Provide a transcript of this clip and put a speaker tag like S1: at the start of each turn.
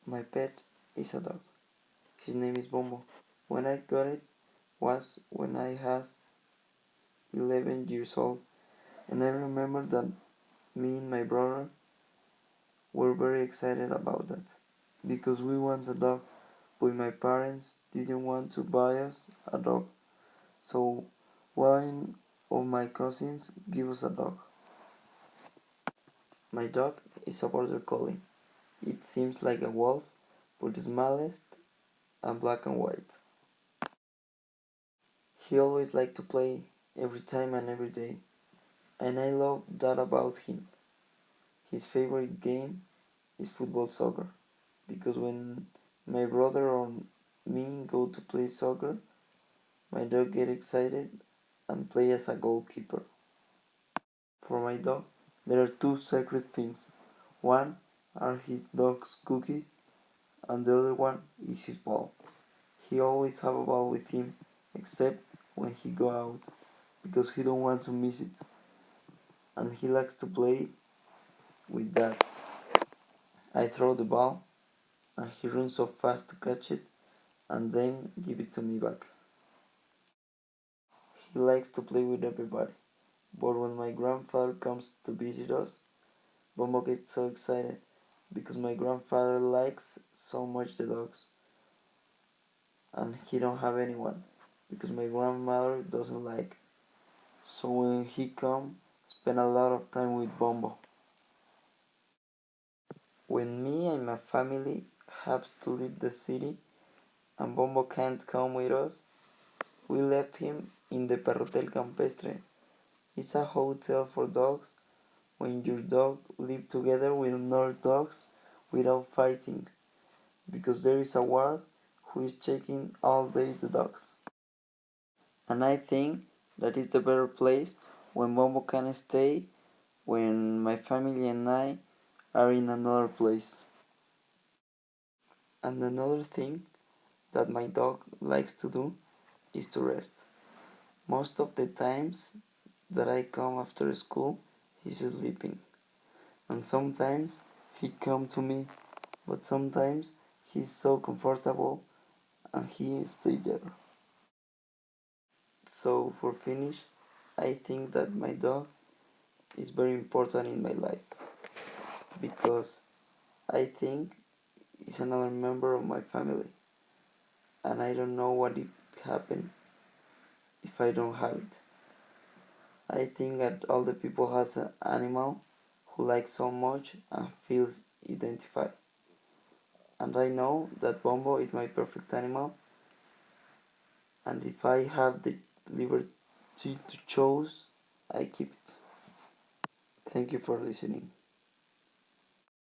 S1: My pet is a dog. His name is Bombo. When I got it was when I was 11 years old, and I remember that me and my brother were very excited about that because we want a dog, but my parents didn't want to buy us a dog. So one of my cousins gave us a dog. My dog is a border collie. It seems like a wolf, but the smallest and black and white. He always liked to play every time and every day, and I love that about him. His favorite game is football soccer because when my brother or me go to play soccer, my dog get excited and play as a goalkeeper. For my dog, there are two sacred things. One are his dog's cookies and the other one is his ball. He always have a ball with him except when he go out because he don't want to miss it and he likes to play with that. I throw the ball and he runs so fast to catch it and then give it to me back. He likes to play with everybody, but when my grandfather comes to visit us, Bombo gets so excited because my grandfather likes so much the dogs and he don't have anyone because my grandmother doesn't like. So when he come, spend a lot of time with Bombo. When me and my family have to leave the city and Bombo can't come with us, we left him in the Perrotel Campestre. It's a hotel for dogs when your dog live together with other dogs without fighting, because there is a guard who is checking all day the dogs. And I think that is the better place when Bombo can stay when my family and I are in another place. And another thing that my dog likes to do is to rest. Most of the times that I come after school, he's sleeping. And sometimes he come to me, but sometimes he's so comfortable and he stay there. So for finish, I think that my dog is very important in my life because I think it's another member of my family and I don't know what it happen if I don't have it. I think that all the people has an animal who likes so much and feels identified. And I know that Bombo is my perfect animal and if I have the liberty to choose, I keep it. Thank you for listening.